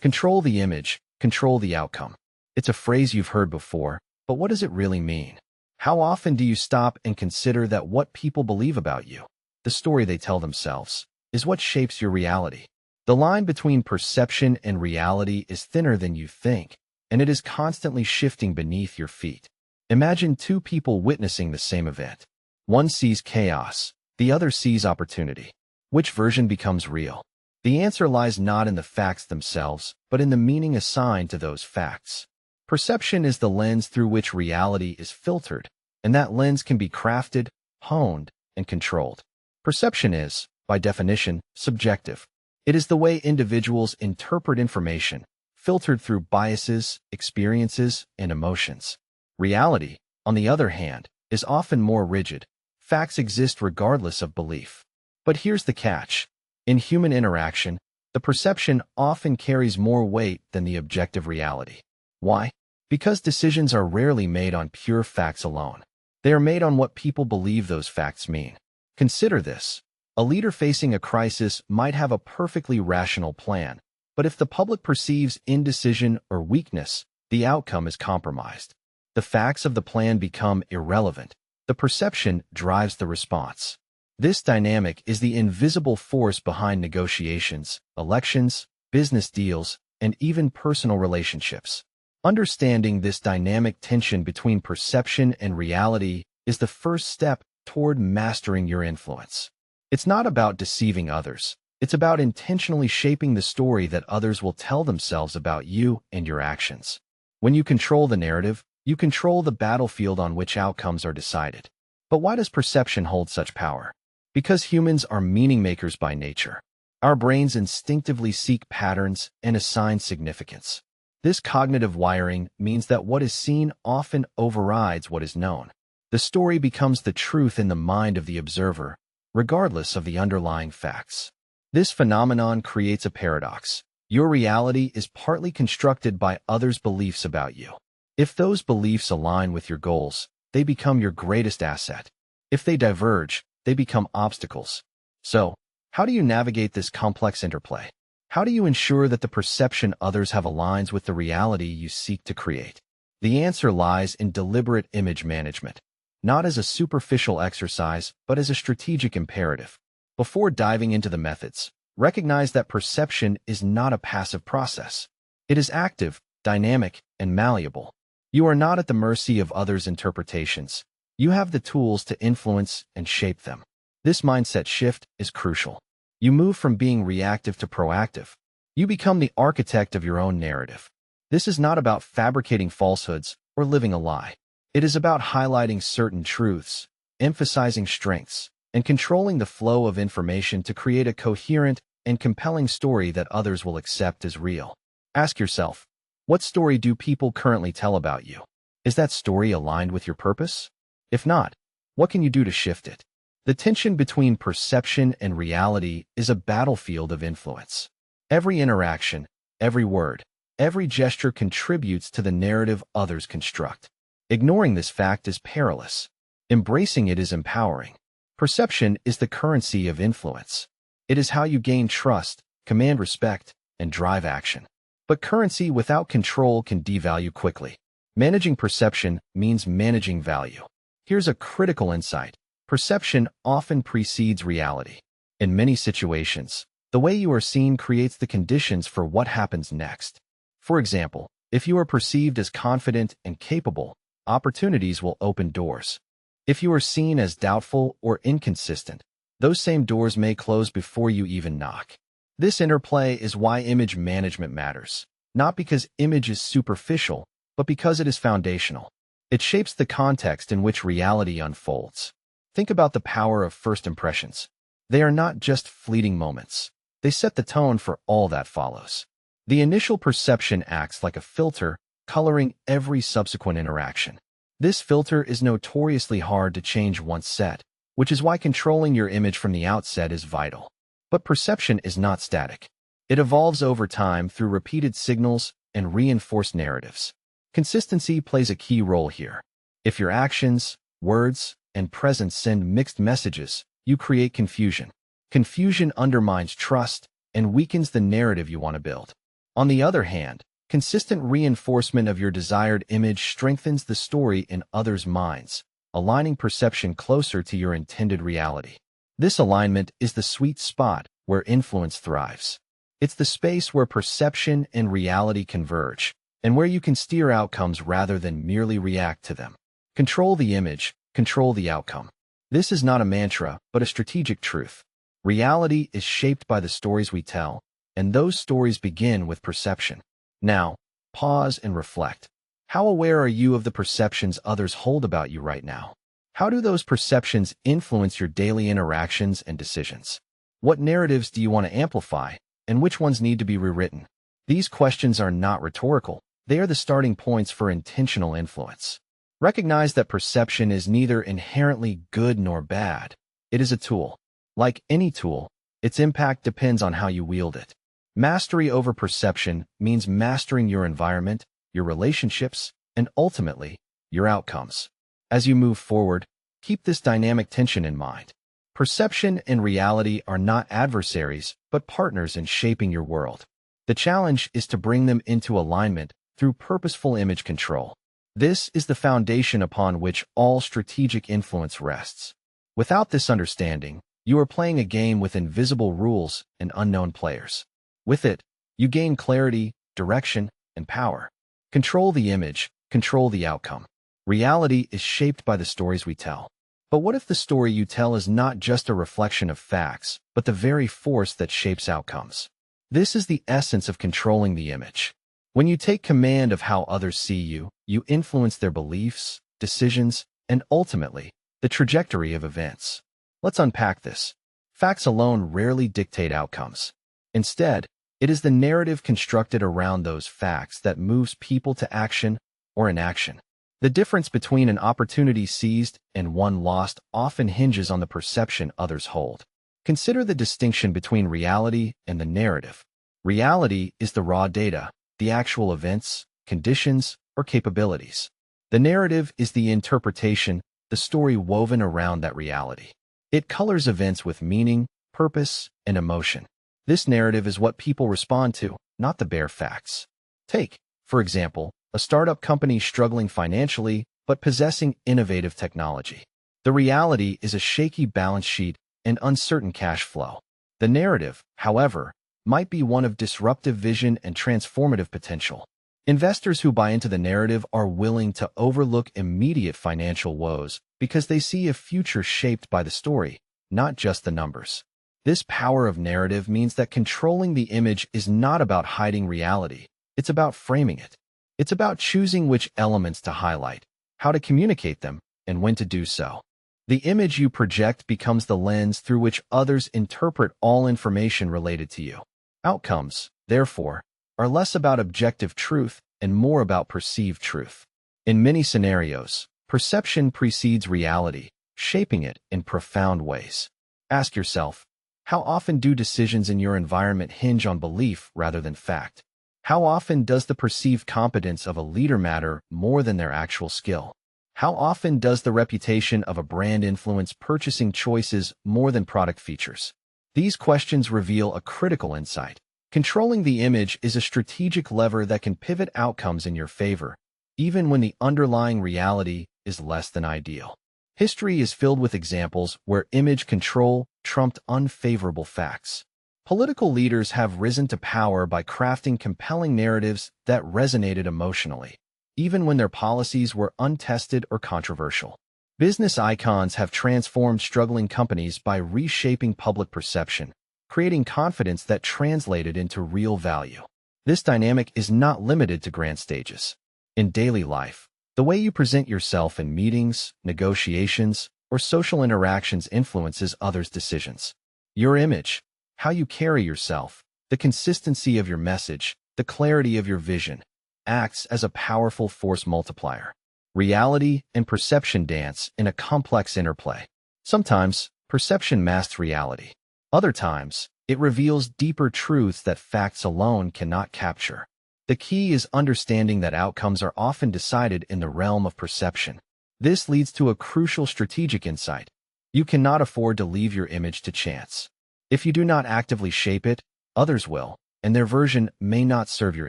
Control the image, control the outcome. It's a phrase you've heard before, but what does it really mean? How often do you stop and consider that what people believe about you, the story they tell themselves, is what shapes your reality? The line between perception and reality is thinner than you think, and it is constantly shifting beneath your feet. Imagine two people witnessing the same event. One sees chaos, the other sees opportunity. Which version becomes real? The answer lies not in the facts themselves, but in the meaning assigned to those facts. Perception is the lens through which reality is filtered, and that lens can be crafted, honed, and controlled. Perception is, by definition, subjective. It is the way individuals interpret information, filtered through biases, experiences, and emotions. Reality, on the other hand, is often more rigid. Facts exist regardless of belief. But here's the catch. In human interaction, the perception often carries more weight than the objective reality. Why? Because decisions are rarely made on pure facts alone. They are made on what people believe those facts mean. Consider this. A leader facing a crisis might have a perfectly rational plan, but if the public perceives indecision or weakness, the outcome is compromised. The facts of the plan become irrelevant. The perception drives the response. This dynamic is the invisible force behind negotiations, elections, business deals, and even personal relationships. Understanding this dynamic tension between perception and reality is the first step toward mastering your influence. It's not about deceiving others. It's about intentionally shaping the story that others will tell themselves about you and your actions. When you control the narrative, you control the battlefield on which outcomes are decided. But why does perception hold such power? Because humans are meaning makers by nature. Our brains instinctively seek patterns and assign significance. This cognitive wiring means that what is seen often overrides what is known. The story becomes the truth in the mind of the observer, regardless of the underlying facts. This phenomenon creates a paradox. Your reality is partly constructed by others' beliefs about you. If those beliefs align with your goals, they become your greatest asset. If they diverge, they become obstacles. So, how do you navigate this complex interplay? How do you ensure that the perception others have aligns with the reality you seek to create? The answer lies in deliberate image management, not as a superficial exercise, but as a strategic imperative. Before diving into the methods, recognize that perception is not a passive process. It is active, dynamic, and malleable. You are not at the mercy of others' interpretations. You have the tools to influence and shape them. This mindset shift is crucial. You move from being reactive to proactive. You become the architect of your own narrative. This is not about fabricating falsehoods or living a lie. It is about highlighting certain truths, emphasizing strengths, and controlling the flow of information to create a coherent and compelling story that others will accept as real. Ask yourself, what story do people currently tell about you? Is that story aligned with your purpose? If not, what can you do to shift it? The tension between perception and reality is a battlefield of influence. Every interaction, every word, every gesture contributes to the narrative others construct. Ignoring this fact is perilous. Embracing it is empowering. Perception is the currency of influence. It is how you gain trust, command respect, and drive action. But currency without control can devalue quickly. Managing perception means managing value. Here's a critical insight. Perception often precedes reality. In many situations, the way you are seen creates the conditions for what happens next. For example, if you are perceived as confident and capable, opportunities will open doors. If you are seen as doubtful or inconsistent, those same doors may close before you even knock. This interplay is why image management matters, not because image is superficial, but because it is foundational. It shapes the context in which reality unfolds. Think about the power of first impressions. They are not just fleeting moments. They set the tone for all that follows. The initial perception acts like a filter, coloring every subsequent interaction. This filter is notoriously hard to change once set, which is why controlling your image from the outset is vital. But perception is not static. It evolves over time through repeated signals and reinforced narratives. Consistency plays a key role here. If your actions, words, and presence send mixed messages, you create confusion. Confusion undermines trust and weakens the narrative you want to build. On the other hand, consistent reinforcement of your desired image strengthens the story in others' minds, aligning perception closer to your intended reality. This alignment is the sweet spot where influence thrives. It's the space where perception and reality converge, and where you can steer outcomes rather than merely react to them. Control the image, control the outcome. This is not a mantra, but a strategic truth. Reality is shaped by the stories we tell, and those stories begin with perception. Now, pause and reflect. How aware are you of the perceptions others hold about you right now? How do those perceptions influence your daily interactions and decisions? What narratives do you want to amplify, and which ones need to be rewritten? These questions are not rhetorical. They are the starting points for intentional influence. Recognize that perception is neither inherently good nor bad. It is a tool. Like any tool, its impact depends on how you wield it. Mastery over perception means mastering your environment, your relationships, and ultimately, your outcomes. As you move forward, keep this dynamic tension in mind. Perception and reality are not adversaries, but partners in shaping your world. The challenge is to bring them into alignment through purposeful image control. This is the foundation upon which all strategic influence rests. Without this understanding, you are playing a game with invisible rules and unknown players. With it, you gain clarity, direction, and power. Control the image, control the outcome. Reality is shaped by the stories we tell. But what if the story you tell is not just a reflection of facts, but the very force that shapes outcomes? This is the essence of controlling the image. When you take command of how others see you, you influence their beliefs, decisions, and ultimately, the trajectory of events. Let's unpack this. Facts alone rarely dictate outcomes. Instead, it is the narrative constructed around those facts that moves people to action or inaction. The difference between an opportunity seized and one lost often hinges on the perception others hold. Consider the distinction between reality and the narrative. Reality is the raw data, the actual events, conditions, or capabilities. The narrative is the interpretation, the story woven around that reality. It colors events with meaning, purpose, and emotion. This narrative is what people respond to, not the bare facts. Take, for example, a startup company struggling financially but possessing innovative technology. The reality is a shaky balance sheet and uncertain cash flow. The narrative, however, might be one of disruptive vision and transformative potential. Investors who buy into the narrative are willing to overlook immediate financial woes because they see a future shaped by the story, not just the numbers. This power of narrative means that controlling the image is not about hiding reality. It's about framing it. It's about choosing which elements to highlight, how to communicate them, and when to do so. The image you project becomes the lens through which others interpret all information related to you. Outcomes, therefore, are less about objective truth and more about perceived truth. In many scenarios, perception precedes reality, shaping it in profound ways. Ask yourself, how often do decisions in your environment hinge on belief rather than fact? How often does the perceived competence of a leader matter more than their actual skill? How often does the reputation of a brand influence purchasing choices more than product features? These questions reveal a critical insight. Controlling the image is a strategic lever that can pivot outcomes in your favor, even when the underlying reality is less than ideal. History is filled with examples where image control trumped unfavorable facts. Political leaders have risen to power by crafting compelling narratives that resonated emotionally, even when their policies were untested or controversial. Business icons have transformed struggling companies by reshaping public perception, creating confidence that translated into real value. This dynamic is not limited to grand stages. In daily life, the way you present yourself in meetings, negotiations, or social interactions influences others' decisions. Your image, how you carry yourself, the consistency of your message, the clarity of your vision, acts as a powerful force multiplier. Reality and perception dance in a complex interplay. Sometimes, perception masks reality. Other times, it reveals deeper truths that facts alone cannot capture. The key is understanding that outcomes are often decided in the realm of perception. This leads to a crucial strategic insight. You cannot afford to leave your image to chance. If you do not actively shape it, others will. and their version may not serve your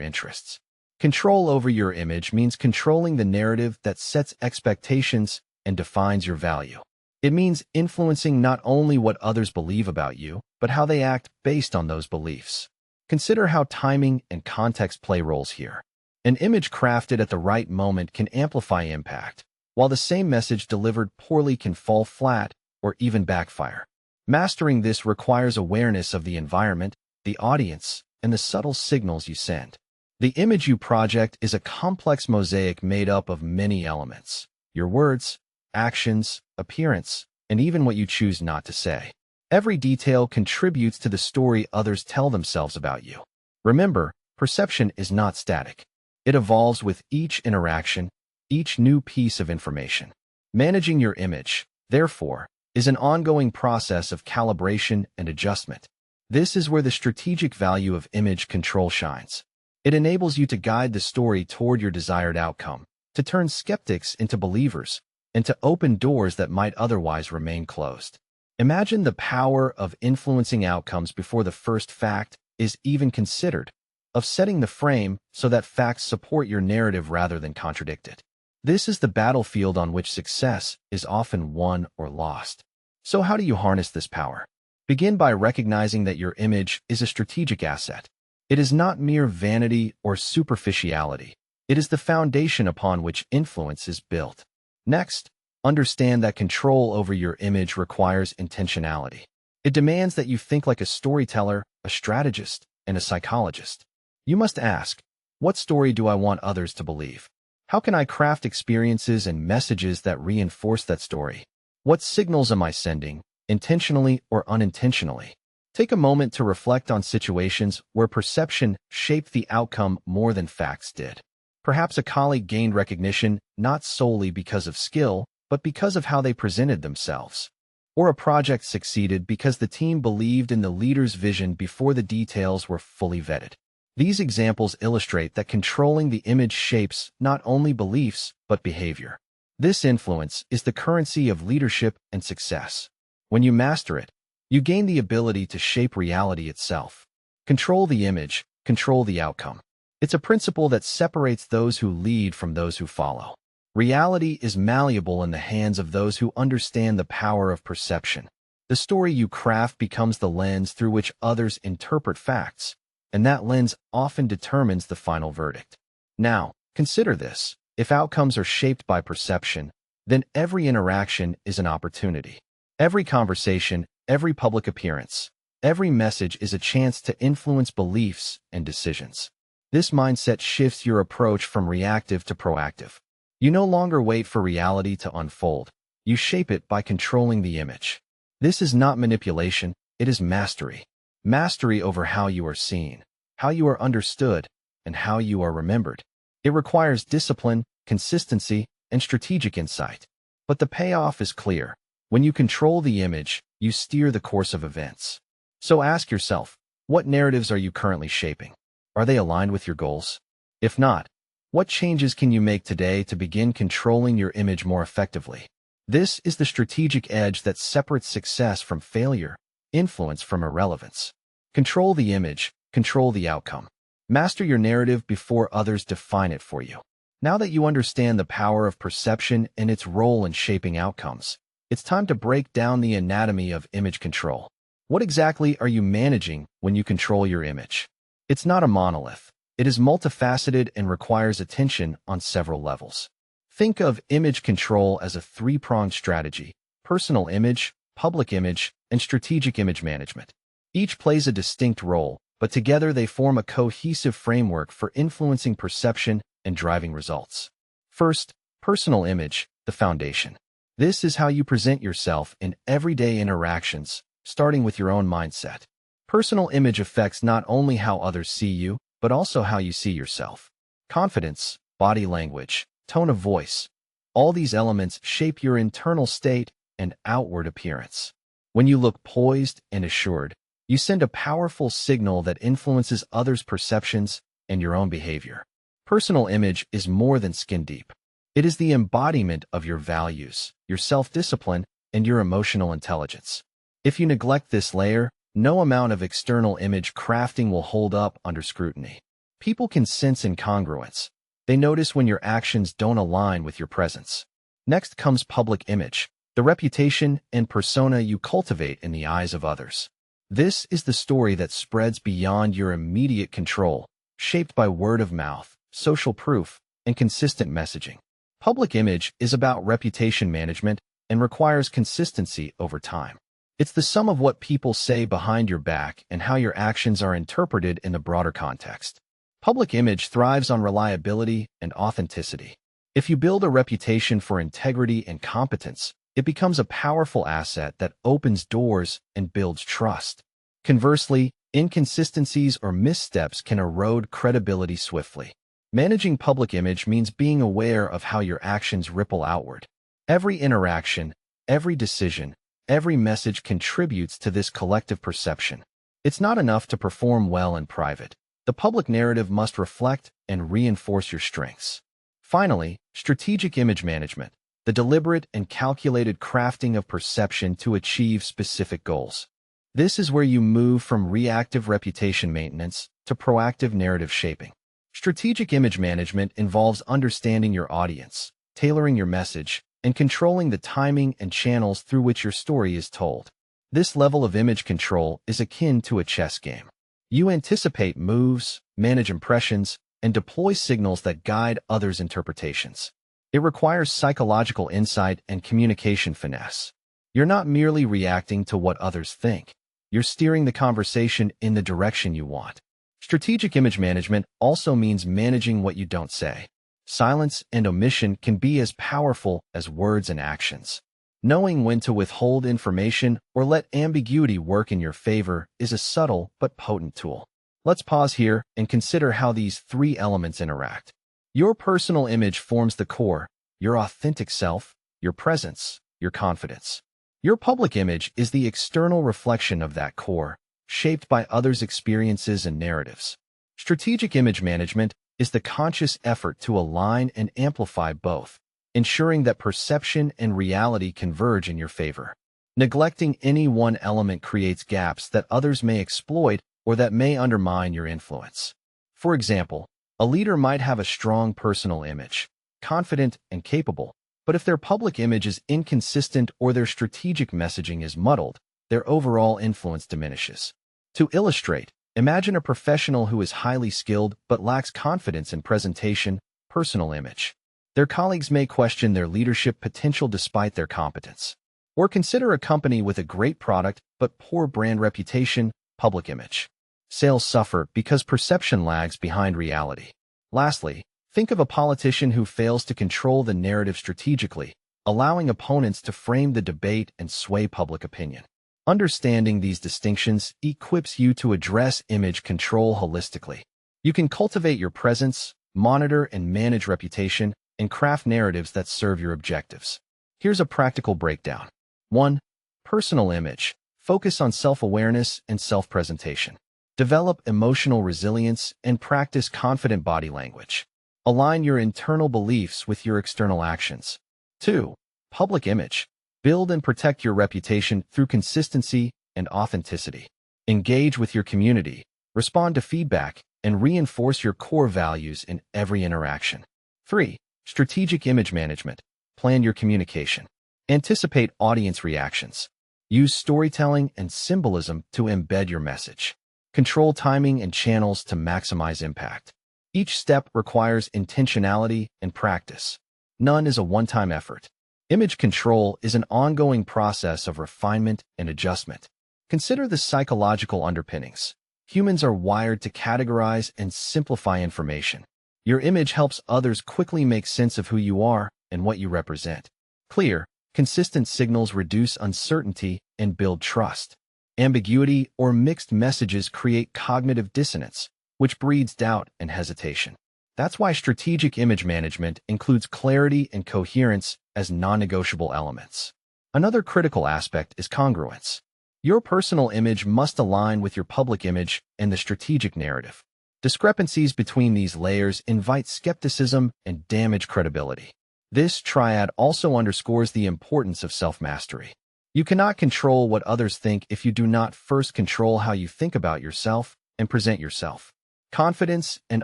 interests. Control over your image means controlling the narrative that sets expectations and defines your value. It means influencing not only what others believe about you, but how they act based on those beliefs. Consider how timing and context play roles here. An image crafted at the right moment can amplify impact, while the same message delivered poorly can fall flat or even backfire. Mastering this requires awareness of the environment, the audience, and the subtle signals you send. The image you project is a complex mosaic made up of many elements: your words, actions, appearance, and even what you choose not to say. Every detail contributes to the story others tell themselves about you. Remember, perception is not static. It evolves with each interaction, each new piece of information. Managing your image, therefore, is an ongoing process of calibration and adjustment. This is where the strategic value of image control shines. It enables you to guide the story toward your desired outcome, to turn skeptics into believers, and to open doors that might otherwise remain closed. Imagine the power of influencing outcomes before the first fact is even considered, of setting the frame so that facts support your narrative rather than contradict it. This is the battlefield on which success is often won or lost. So how do you harness this power? Begin by recognizing that your image is a strategic asset. It is not mere vanity or superficiality. It is the foundation upon which influence is built. Next, understand that control over your image requires intentionality. It demands that you think like a storyteller, a strategist, and a psychologist. You must ask, what story do I want others to believe? How can I craft experiences and messages that reinforce that story? What signals am I sending, intentionally or unintentionally? Take a moment to reflect on situations where perception shaped the outcome more than facts did. Perhaps a colleague gained recognition not solely because of skill, but because of how they presented themselves. Or a project succeeded because the team believed in the leader's vision before the details were fully vetted. These examples illustrate that controlling the image shapes not only beliefs, but behavior. This influence is the currency of leadership and success. When you master it, you gain the ability to shape reality itself. Control the image, control the outcome. It's a principle that separates those who lead from those who follow. Reality is malleable in the hands of those who understand the power of perception. The story you craft becomes the lens through which others interpret facts, and that lens often determines the final verdict. Now, consider this. If outcomes are shaped by perception, then every interaction is an opportunity. Every conversation, every public appearance, every message is a chance to influence beliefs and decisions. This mindset shifts your approach from reactive to proactive. You no longer wait for reality to unfold. You shape it by controlling the image. This is not manipulation, it is mastery. Mastery over how you are seen, how you are understood, and how you are remembered. It requires discipline, consistency, and strategic insight. But the payoff is clear. When you control the image, you steer the course of events. So ask yourself, what narratives are you currently shaping? Are they aligned with your goals? If not, what changes can you make today to begin controlling your image more effectively? This is the strategic edge that separates success from failure, influence from irrelevance. Control the image, control the outcome. Master your narrative before others define it for you. Now that you understand the power of perception and its role in shaping outcomes, it's time to break down the anatomy of image control. What exactly are you managing when you control your image? It's not a monolith. It is multifaceted and requires attention on several levels. Think of image control as a three-pronged strategy: personal image, public image, and strategic image management. Each plays a distinct role, but together they form a cohesive framework for influencing perception and driving results. First, personal image, the foundation. This is how you present yourself in everyday interactions, starting with your own mindset. Personal image affects not only how others see you, but also how you see yourself. Confidence, body language, tone of voice, all these elements shape your internal state and outward appearance. When you look poised and assured, you send a powerful signal that influences others' perceptions and your own behavior. Personal image is more than skin deep. It is the embodiment of your values, your self-discipline, and your emotional intelligence. If you neglect this layer, No amount of external image crafting will hold up under scrutiny. People can sense incongruence. They notice when your actions don't align with your presence. Next comes public image, the reputation and persona you cultivate in the eyes of others. This is the story that spreads beyond your immediate control, shaped by word of mouth, social proof, and consistent messaging. Public image is about reputation management and requires consistency over time. It's the sum of what people say behind your back and how your actions are interpreted in the broader context. Public image thrives on reliability and authenticity. If you build a reputation for integrity and competence, it becomes a powerful asset that opens doors and builds trust. Conversely, inconsistencies or missteps can erode credibility swiftly. Managing public image means being aware of how your actions ripple outward. Every interaction, every decision, every message contributes to this collective perception. It's not enough to perform well in private. The public narrative must reflect and reinforce your strengths. Finally, strategic image management, the deliberate and calculated crafting of perception to achieve specific goals. This is where you move from reactive reputation maintenance to proactive narrative shaping. Strategic image management involves understanding your audience, tailoring your message, and controlling the timing and channels through which your story is told. This level of image control is akin to a chess game. You anticipate moves, manage impressions, and deploy signals that guide others' interpretations. It requires psychological insight and communication finesse. You're not merely reacting to what others think. You're steering the conversation in the direction you want. Strategic image management also means managing what you don't say. Silence and omission can be as powerful as words and actions. Knowing when to withhold information or let ambiguity work in your favor is a subtle but potent tool. Let's pause here and consider how these three elements interact. Your personal image forms the core, your authentic self, your presence, your confidence. Your public image is the external reflection of that core, shaped by others' experiences and narratives. Strategic image management is the conscious effort to align and amplify both, ensuring that perception and reality converge in your favor. Neglecting any one element creates gaps that others may exploit or that may undermine your influence. For example, a leader might have a strong personal image, confident and capable, but if their public image is inconsistent or their strategic messaging is muddled, their overall influence diminishes. To illustrate, imagine a professional who is highly skilled but lacks confidence in presentation, personal image. Their colleagues may question their leadership potential despite their competence. Or consider a company with a great product but poor brand reputation, public image. Sales suffer because perception lags behind reality. Lastly, think of a politician who fails to control the narrative strategically, allowing opponents to frame the debate and sway public opinion. Understanding these distinctions equips you to address image control holistically. You can cultivate your presence, monitor and manage reputation, and craft narratives that serve your objectives. Here's a practical breakdown. 1. Personal image. Focus on self-awareness and self-presentation. Develop emotional resilience and practice confident body language. Align your internal beliefs with your external actions. 2. Public image. Build and protect your reputation through consistency and authenticity. Engage with your community, respond to feedback, and reinforce your core values in every interaction. 3. Strategic image management. Plan your communication. Anticipate audience reactions. Use storytelling and symbolism to embed your message. Control timing and channels to maximize impact. Each step requires intentionality and practice. None is a one-time effort. Image control is an ongoing process of refinement and adjustment. Consider the psychological underpinnings. Humans are wired to categorize and simplify information. Your image helps others quickly make sense of who you are and what you represent. Clear, consistent signals reduce uncertainty and build trust. Ambiguity or mixed messages create cognitive dissonance, which breeds doubt and hesitation. That's why strategic image management includes clarity and coherence as non-negotiable elements. Another critical aspect is congruence. Your personal image must align with your public image and the strategic narrative. Discrepancies between these layers invite skepticism and damage credibility. This triad also underscores the importance of self-mastery. You cannot control what others think if you do not first control how you think about yourself and present yourself. Confidence and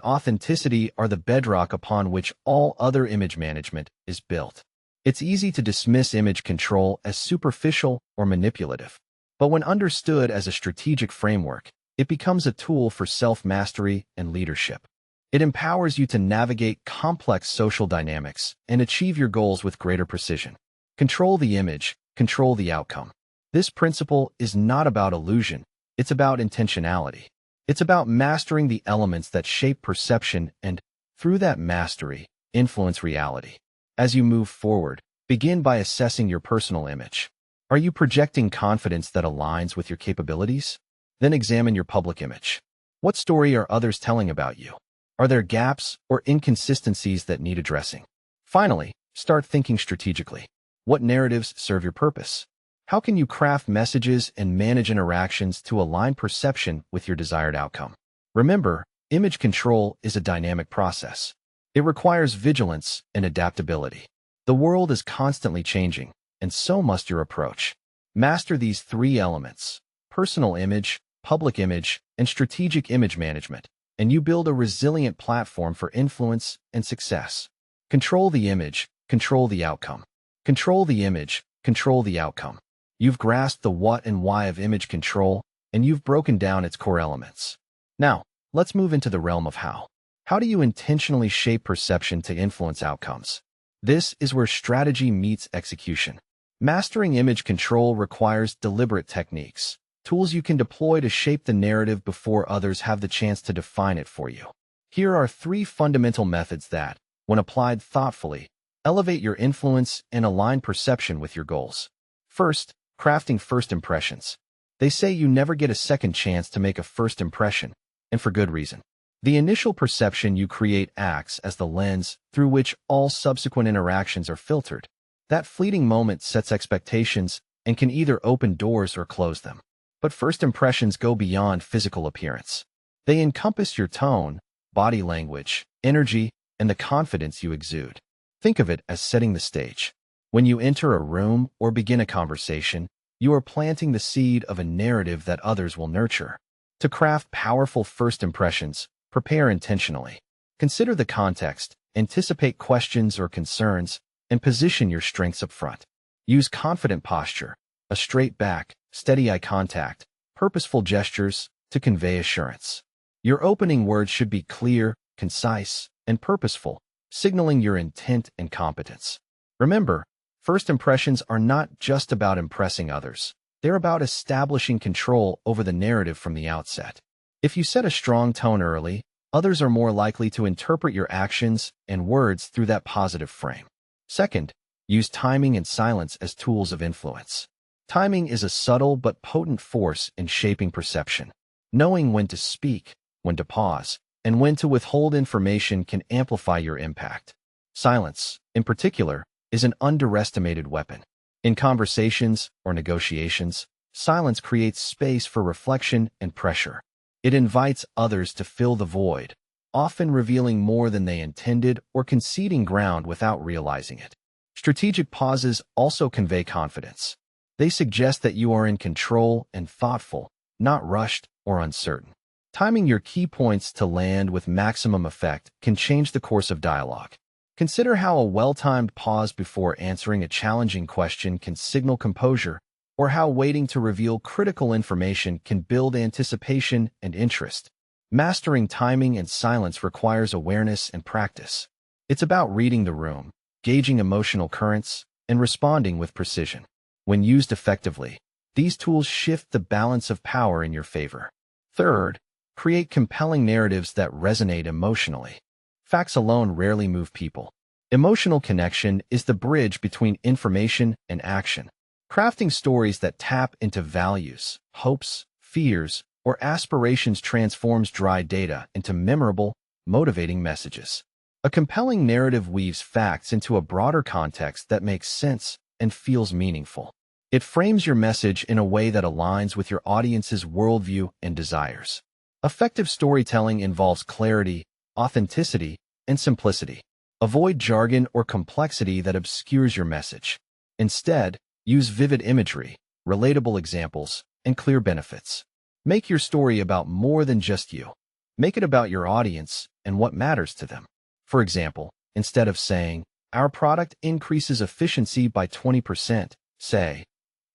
authenticity are the bedrock upon which all other image management is built. It's easy to dismiss image control as superficial or manipulative, but when understood as a strategic framework, it becomes a tool for self-mastery and leadership. It empowers you to navigate complex social dynamics and achieve your goals with greater precision. Control the image, control the outcome. This principle is not about illusion, it's about intentionality. It's about mastering the elements that shape perception and, through that mastery, influence reality. As you move forward, begin by assessing your personal image. Are you projecting confidence that aligns with your capabilities? Then examine your public image. What story are others telling about you? Are there gaps or inconsistencies that need addressing? Finally, start thinking strategically. What narratives serve your purpose? How can you craft messages and manage interactions to align perception with your desired outcome? Remember, image control is a dynamic process. It requires vigilance and adaptability. The world is constantly changing, and so must your approach. Master these three elements: personal image, public image, and strategic image management, and you build a resilient platform for influence and success. Control the image, control the outcome. Control the image, control the outcome. You've grasped the what and why of image control, and you've broken down its core elements. Now, let's move into the realm of how. How do you intentionally shape perception to influence outcomes? This is where strategy meets execution. Mastering image control requires deliberate techniques, tools you can deploy to shape the narrative before others have the chance to define it for you. Here are three fundamental methods that, when applied thoughtfully, elevate your influence and align perception with your goals. First, crafting first impressions. They say you never get a second chance to make a first impression, and for good reason. The initial perception you create acts as the lens through which all subsequent interactions are filtered. That fleeting moment sets expectations and can either open doors or close them. But first impressions go beyond physical appearance. They encompass your tone, body language, energy, and the confidence you exude. Think of it as setting the stage. When you enter a room or begin a conversation, you are planting the seed of a narrative that others will nurture. To craft powerful first impressions, prepare intentionally. Consider the context, anticipate questions or concerns, and position your strengths up front. Use confident posture, a straight back, steady eye contact, purposeful gestures to convey assurance. Your opening words should be clear, concise, and purposeful, signaling your intent and competence. Remember, first impressions are not just about impressing others. They're about establishing control over the narrative from the outset. If you set a strong tone early, others are more likely to interpret your actions and words through that positive frame. Second, use timing and silence as tools of influence. Timing is a subtle but potent force in shaping perception. Knowing when to speak, when to pause, and when to withhold information can amplify your impact. Silence, in particular, is an underestimated weapon. In conversations or negotiations, silence creates space for reflection and pressure. It invites others to fill the void, often revealing more than they intended or conceding ground without realizing it. Strategic pauses also convey confidence. They suggest that you are in control and thoughtful, not rushed or uncertain. Timing your key points to land with maximum effect can change the course of dialogue. Consider how a well-timed pause before answering a challenging question can signal composure, or how waiting to reveal critical information can build anticipation and interest. Mastering timing and silence requires awareness and practice. It's about reading the room, gauging emotional currents, and responding with precision. When used effectively, these tools shift the balance of power in your favor. Third, create compelling narratives that resonate emotionally. Facts alone rarely move people. Emotional connection is the bridge between information and action. Crafting stories that tap into values, hopes, fears, or aspirations transforms dry data into memorable, motivating messages. A compelling narrative weaves facts into a broader context that makes sense and feels meaningful. It frames your message in a way that aligns with your audience's worldview and desires. Effective storytelling involves clarity, authenticity, and simplicity. Avoid jargon or complexity that obscures your message. Instead, Use vivid imagery, relatable examples, and clear benefits. Make your story about more than just you. Make it about your audience and what matters to them. For example, instead of saying, "Our product increases efficiency by 20%, say,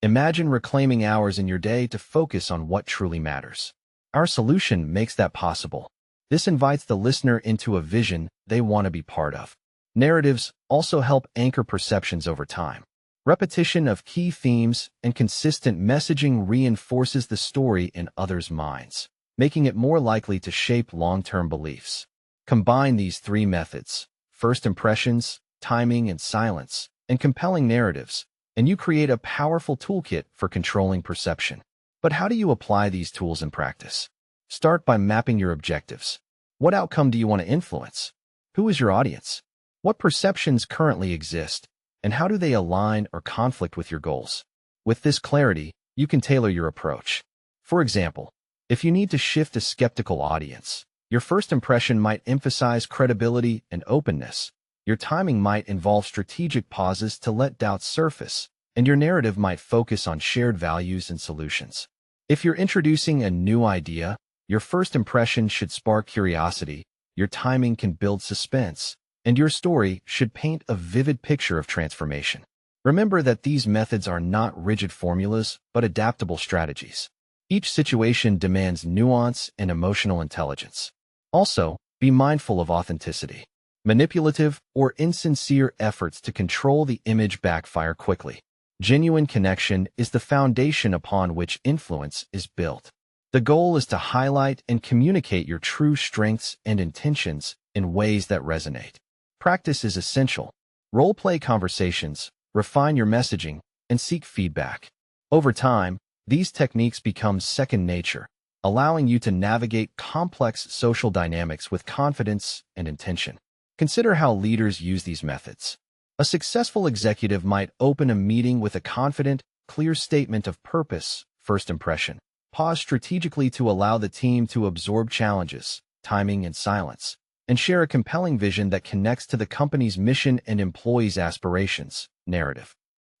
"Imagine reclaiming hours in your day to focus on what truly matters. Our solution makes that possible." This invites the listener into a vision they want to be part of. Narratives also help anchor perceptions over time. Repetition of key themes and consistent messaging reinforces the story in others' minds, making it more likely to shape long-term beliefs. Combine these three methods: first impressions, timing and silence, and compelling narratives, and you create a powerful toolkit for controlling perception. But how do you apply these tools in practice? Start by mapping your objectives. What outcome do you want to influence? Who is your audience? What perceptions currently exist, and how do they align or conflict with your goals? With this clarity, you can tailor your approach. For example, if you need to shift a skeptical audience, your first impression might emphasize credibility and openness. Your timing might involve strategic pauses to let doubts surface, and your narrative might focus on shared values and solutions. If you're introducing a new idea, your first impression should spark curiosity, your timing can build suspense, and your story should paint a vivid picture of transformation. Remember that these methods are not rigid formulas, but adaptable strategies. Each situation demands nuance and emotional intelligence. Also, be mindful of authenticity. Manipulative or insincere efforts to control the image backfire quickly. Genuine connection is the foundation upon which influence is built. The goal is to highlight and communicate your true strengths and intentions in ways that resonate. Practice is essential. Role-play conversations, refine your messaging, and seek feedback. Over time, these techniques become second nature, allowing you to navigate complex social dynamics with confidence and intention. Consider how leaders use these methods. A successful executive might open a meeting with a confident, clear statement of purpose, first impression. Pause strategically to allow the team to absorb challenges, timing and silence, and share a compelling vision that connects to the company's mission and employees' aspirations, narrative.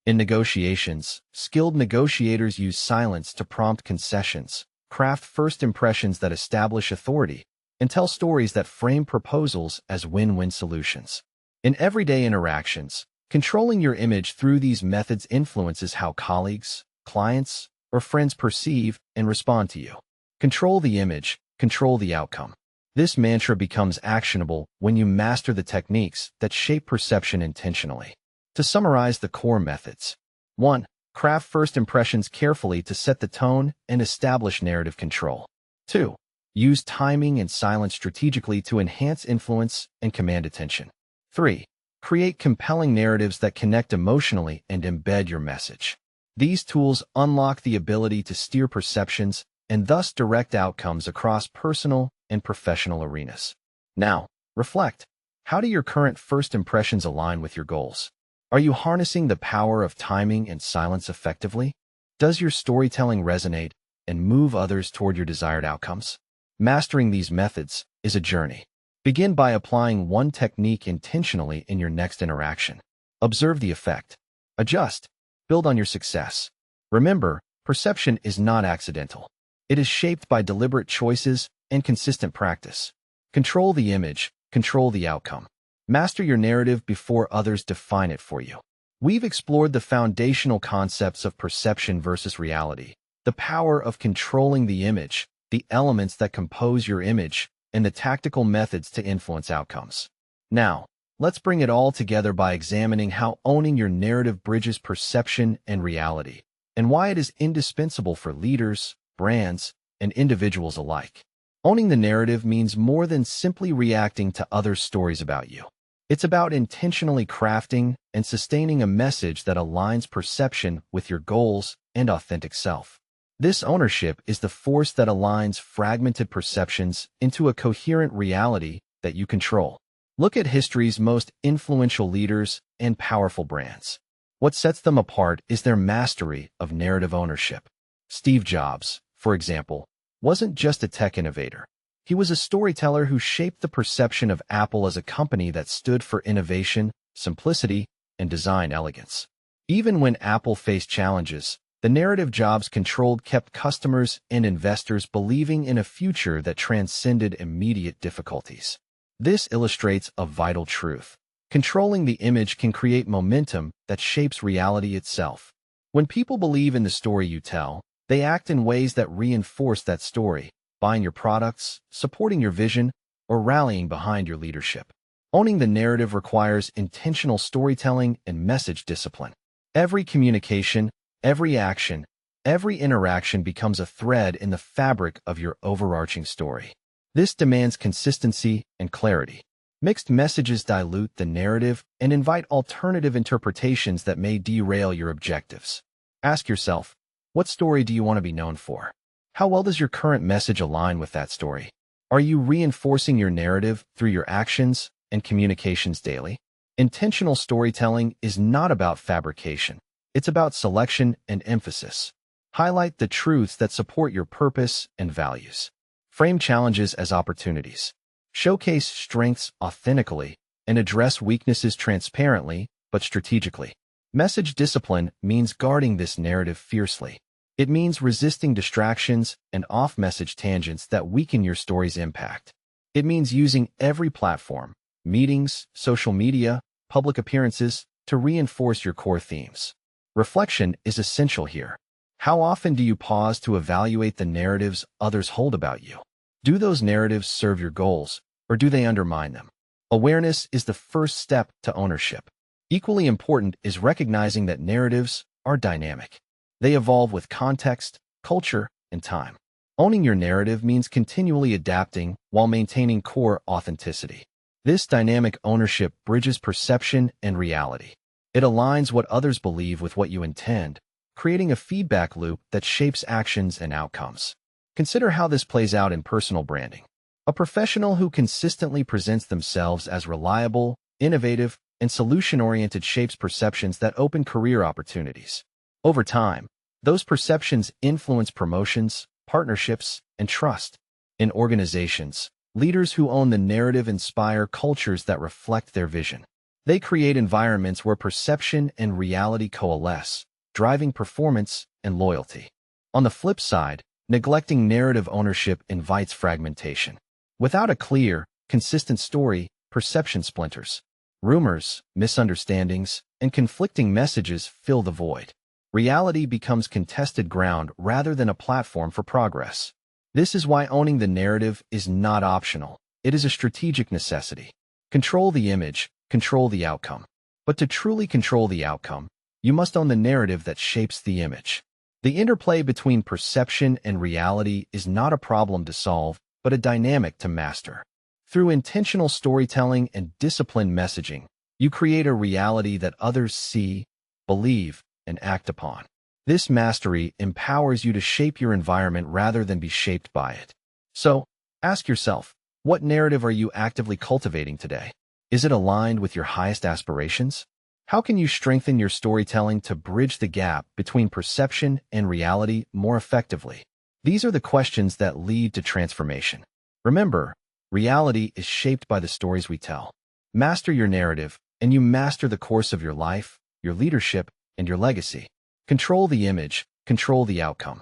In negotiations, skilled negotiators use silence to prompt concessions, craft first impressions that establish authority, and tell stories that frame proposals as win-win solutions. In everyday interactions, controlling your image through these methods influences how colleagues, clients, or friends perceive and respond to you. Control the image, control the outcome. This mantra becomes actionable when you master the techniques that shape perception intentionally. To summarize the core methods: 1. Craft first impressions carefully to set the tone and establish narrative control. 2. Use timing and silence strategically to enhance influence and command attention. 3. Create compelling narratives that connect emotionally and embed your message. These tools unlock the ability to steer perceptions and thus direct outcomes across personal and professional arenas. Now, reflect. How do your current first impressions align with your goals? Are you harnessing the power of timing and silence effectively? Does your storytelling resonate and move others toward your desired outcomes? Mastering these methods is a journey. Begin by applying one technique intentionally in your next interaction. Observe the effect. Adjust. Build on your success. Remember, perception is not accidental. It is shaped by deliberate choices and consistent practice. Control the image, control the outcome. Master your narrative before others define it for you. We've explored the foundational concepts of perception versus reality, the power of controlling the image, the elements that compose your image, and the tactical methods to influence outcomes. Now, let's bring it all together by examining how owning your narrative bridges perception and reality, and why it is indispensable for leaders, brands, and individuals alike. Owning the narrative means more than simply reacting to others' stories about you. It's about intentionally crafting and sustaining a message that aligns perception with your goals and authentic self. This ownership is the force that aligns fragmented perceptions into a coherent reality that you control. Look at history's most influential leaders and powerful brands. What sets them apart is their mastery of narrative ownership. Steve Jobs, for example, wasn't just a tech innovator. He was a storyteller who shaped the perception of Apple as a company that stood for innovation, simplicity, and design elegance. Even when Apple faced challenges, the narrative Jobs controlled kept customers and investors believing in a future that transcended immediate difficulties. This illustrates a vital truth. Controlling the image can create momentum that shapes reality itself. When people believe in the story you tell, they act in ways that reinforce that story, buying your products, supporting your vision, or rallying behind your leadership. Owning the narrative requires intentional storytelling and message discipline. Every communication, every action, every interaction becomes a thread in the fabric of your overarching story. This demands consistency and clarity. Mixed messages dilute the narrative and invite alternative interpretations that may derail your objectives. Ask yourself, what story do you want to be known for? How well does your current message align with that story? Are you reinforcing your narrative through your actions and communications daily? Intentional storytelling is not about fabrication. It's about selection and emphasis. Highlight the truths that support your purpose and values. Frame challenges as opportunities. Showcase strengths authentically and address weaknesses transparently but strategically. Message discipline means guarding this narrative fiercely. It means resisting distractions and off-message tangents that weaken your story's impact. It means using every platform, meetings, social media, public appearances, to reinforce your core themes. Reflection is essential here. How often do you pause to evaluate the narratives others hold about you? Do those narratives serve your goals, or do they undermine them? Awareness is the first step to ownership. Equally important is recognizing that narratives are dynamic. They evolve with context, culture, and time. Owning your narrative means continually adapting while maintaining core authenticity. This dynamic ownership bridges perception and reality. It aligns what others believe with what you intend, creating a feedback loop that shapes actions and outcomes. Consider how this plays out in personal branding. A professional who consistently presents themselves as reliable, innovative, and solution-oriented shapes perceptions that open career opportunities. Over time, those perceptions influence promotions, partnerships, and trust. In organizations, leaders who own the narrative inspire cultures that reflect their vision. They create environments where perception and reality coalesce, driving performance and loyalty. On the flip side, neglecting narrative ownership invites fragmentation. Without a clear, consistent story, perception splinters. Rumors, misunderstandings, and conflicting messages fill the void. Reality becomes contested ground rather than a platform for progress. This is why owning the narrative is not optional. It is a strategic necessity. Control the image, control the outcome. But to truly control the outcome, you must own the narrative that shapes the image. The interplay between perception and reality is not a problem to solve, but a dynamic to master. Through intentional storytelling and disciplined messaging, you create a reality that others see, believe, and act upon. This mastery empowers you to shape your environment rather than be shaped by it. So, ask yourself, what narrative are you actively cultivating today? Is it aligned with your highest aspirations? How can you strengthen your storytelling to bridge the gap between perception and reality more effectively? These are the questions that lead to transformation. Remember, reality is shaped by the stories we tell. Master your narrative, and you master the course of your life, your leadership, and your legacy. Control the image, control the outcome.